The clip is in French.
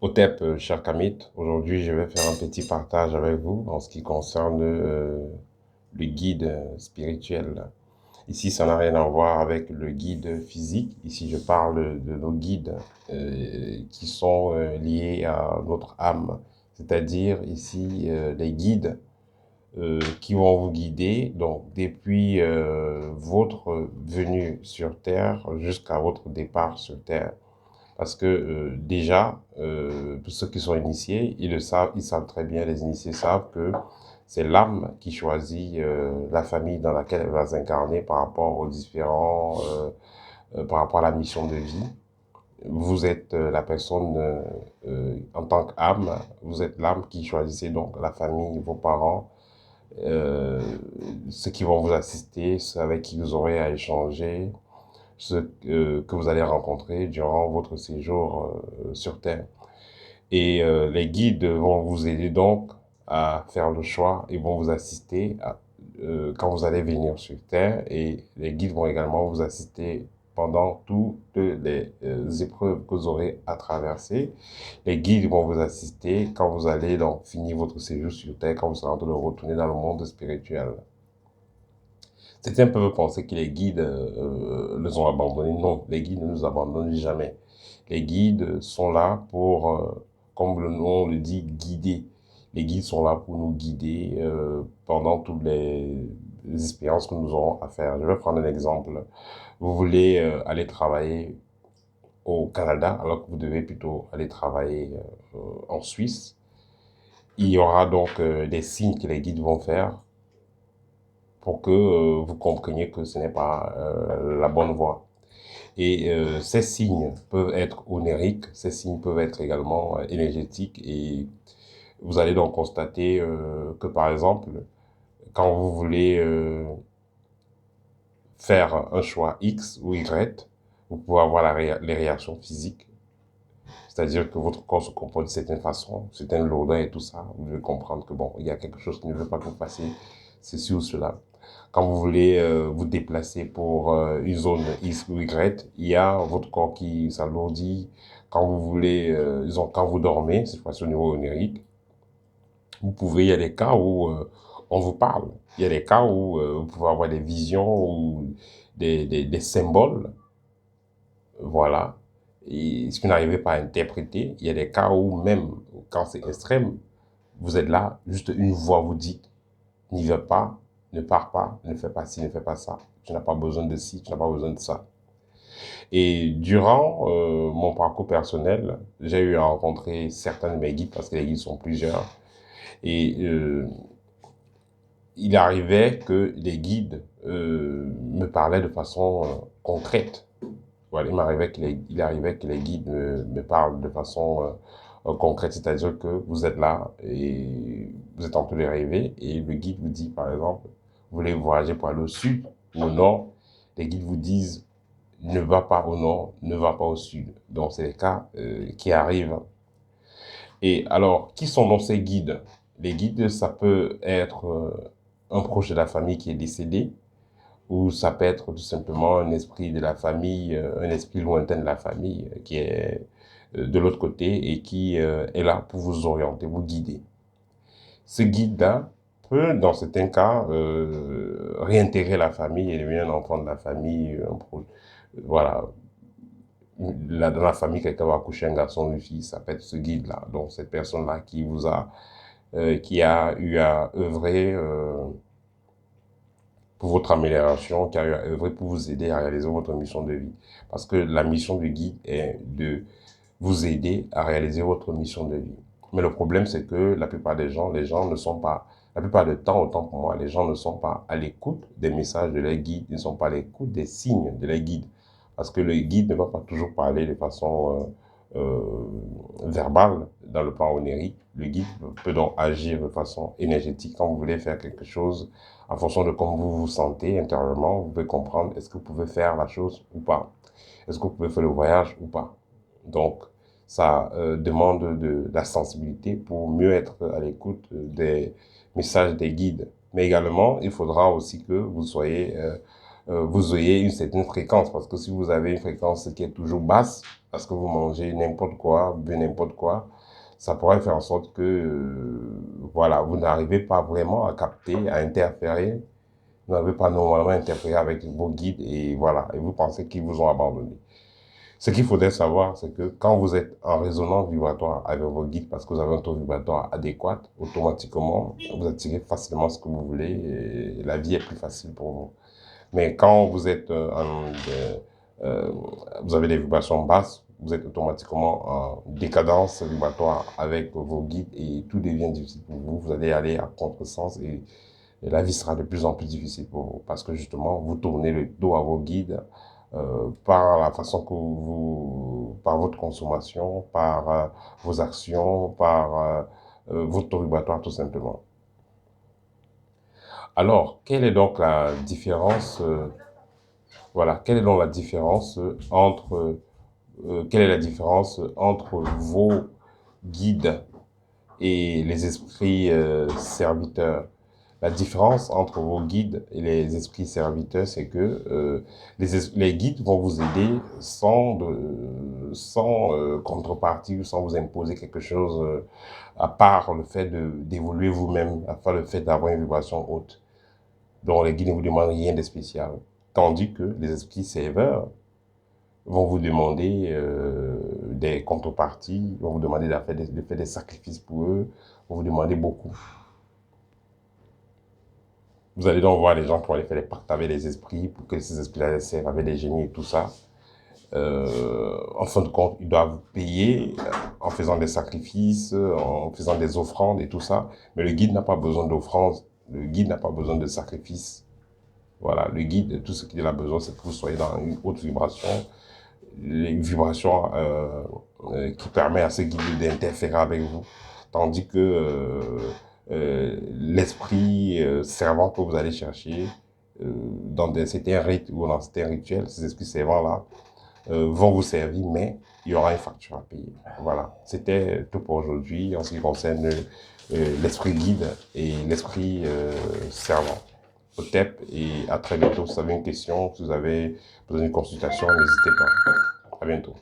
Otep, cher Kamit, aujourd'hui je vais faire un petit partage avec vous en ce qui concerne le guide spirituel. Ici, ça n'a rien à voir avec le guide physique. Ici, je parle de nos guides qui sont liés à notre âme. C'est-à-dire ici les guides qui vont vous guider donc depuis votre venue sur Terre jusqu'à votre départ sur Terre. Parce que déjà, pour ceux qui sont initiés, ils le savent, ils savent très bien, les initiés savent que c'est l'âme qui choisit la famille dans laquelle elle va s'incarner par rapport aux différents, par rapport à la mission de vie. Vous êtes la personne en tant qu'âme, vous êtes l'âme qui choisissez donc la famille, vos parents, euh, ceux qui vont vous assister, ceux avec qui vous aurez à échanger, ceux que vous allez rencontrer durant votre séjour sur Terre. Et les guides vont vous aider donc à faire le choix et vont vous assister quand vous allez venir sur Terre. Et les guides vont également vous assister pendant toutes les épreuves que vous aurez à traverser. Les guides vont vous assister quand vous allez donc finir votre séjour sur Terre, quand vous serez en train de retourner dans le monde spirituel. Certains peuvent penser que les guides les ont abandonnés. Non, les guides ne nous abandonnent jamais. Les guides sont là pour, comme le nom le dit, guider. Les guides sont là pour nous guider pendant toutes les expériences que nous aurons à faire. Je vais prendre un exemple. Vous voulez aller travailler au Canada alors que vous devez plutôt aller travailler en Suisse. Il y aura donc des signes que les guides vont faire pour que vous compreniez que ce n'est pas la bonne voie. Et ces signes peuvent être onériques, ces signes peuvent être également énergétiques, et vous allez donc constater que par exemple, quand vous voulez faire un choix X ou Y, vous pouvez avoir les réactions physiques, c'est-à-dire que votre corps se comporte de certaine façon, certaines lourdeurs et tout ça. Vous devez comprendre que bon, il y a quelque chose qui ne veut pas que vous fassiez ceci ou cela. Quand vous voulez vous déplacer pour une zone X ou Y, il y a votre corps qui s'alourdit. Quand vous voulez, disons, quand vous dormez, cette fois-ci au niveau onirique, vous pouvez, il y a des cas où on vous parle. Il y a des cas où vous pouvez avoir des visions ou des symboles. Voilà. Et ce que vous n'arrivez pas à interpréter, il y a des cas où même quand c'est extrême, vous êtes là, juste une voix vous dit, n'y va pas, ne pars pas, ne fais pas ci, ne fais pas ça. Tu n'as pas besoin de ci, tu n'as pas besoin de ça. Et durant mon parcours personnel, j'ai eu à rencontrer certains de mes guides, parce que les guides sont plusieurs. Et il arrivait que les guides me parlaient de façon concrète. Voilà, il arrivait que les guides me parlent de façon concrète, c'est-à-dire que vous êtes là et vous êtes en train de rêver et le guide vous dit, par exemple, vous voulez voyager pour aller au sud ou au nord, les guides vous disent, ne va pas au nord, ne va pas au sud. Donc, c'est les cas qui arrivent. Et alors, qui sont donc ces guides? Les guides, ça peut être un proche de la famille qui est décédé, ou ça peut être tout simplement un esprit de la famille, un esprit lointain de la famille qui est de l'autre côté et qui est là pour vous orienter, vous guider. Ce guide-là peut, dans certains cas, réintégrer la famille et devenir un enfant de la famille. Voilà. Là, dans la famille, quelqu'un va accoucher un garçon ou une fille, ça peut être ce guide-là. Donc, cette personne-là qui a eu à œuvrer pour votre amélioration, qui a œuvré pour vous aider à réaliser votre mission de vie. Parce que la mission du guide est de vous aider à réaliser votre mission de vie. Mais le problème, c'est que la plupart des gens, les gens ne sont pas, la plupart du temps, autant pour moi, les gens ne sont pas à l'écoute des messages de leur guide, ils ne sont pas à l'écoute des signes de leur guide. Parce que le guide ne va pas toujours parler de façon verbale dans le plan onérique. Le guide peut donc agir de façon énergétique quand vous voulez faire quelque chose. En fonction de comment vous vous sentez intérieurement, vous pouvez comprendre est-ce que vous pouvez faire la chose ou pas. Est-ce que vous pouvez faire le voyage ou pas. Donc, ça demande de la sensibilité pour mieux être à l'écoute des messages des guides. Mais également, il faudra aussi que vous soyez vous ayez une certaine fréquence. Parce que si vous avez une fréquence qui est toujours basse, parce que vous mangez n'importe quoi, buvez n'importe quoi, ça pourrait faire en sorte que, voilà, vous n'arrivez pas vraiment à capter, à interférer. Vous n'avez pas normalement interféré avec vos guides et voilà, et vous pensez qu'ils vous ont abandonné. Ce qu'il faudrait savoir, c'est que quand vous êtes en résonance vibratoire avec vos guides, parce que vous avez un taux vibratoire adéquat, automatiquement, vous attirez facilement ce que vous voulez et la vie est plus facile pour vous. Mais quand vous êtes euh, vous avez des vibrations basses, vous êtes automatiquement en décadence vibratoire avec vos guides et tout devient difficile pour vous. Vous allez aller à contresens et la vie sera de plus en plus difficile pour vous parce que justement, vous tournez le dos à vos guides par la façon que par votre consommation, par vos actions, par votre taux vibratoire tout simplement. Alors, quelle est donc la différence voilà, quelle est donc la différence quelle est la différence entre vos guides et les esprits serviteurs? La différence entre vos guides et les esprits serviteurs, c'est que les guides vont vous aider sans contrepartie, sans vous imposer quelque chose, à part le fait d'évoluer vous-même, à part le fait d'avoir une vibration haute. Donc les guides ne vous demandent rien de spécial. Tandis que les esprits serveurs vont vous demander des contreparties, vont vous demander de faire des sacrifices pour eux, vont vous demander beaucoup. Vous allez donc voir les gens qui vont aller faire des pactes avec les esprits pour que ces esprits-là les servent avec des génies et tout ça. En fin de compte, ils doivent payer en faisant des sacrifices, en faisant des offrandes et tout ça. Mais le guide n'a pas besoin d'offrandes, le guide n'a pas besoin de sacrifices. Voilà, le guide, tout ce qu'il a besoin, c'est que vous soyez dans une haute vibration, une vibration qui permet à ce guide d'interférer avec vous. Tandis que l'esprit servant que vous allez chercher dans certains rites ou dans certains rituels, ces esprits servants-là vont vous servir, mais il y aura une facture à payer. Voilà, c'était tout pour aujourd'hui en ce qui concerne l'esprit guide et l'esprit servant. Au TEP et à très bientôt. Si vous avez une question, si vous avez besoin d'une consultation, n'hésitez pas. À bientôt.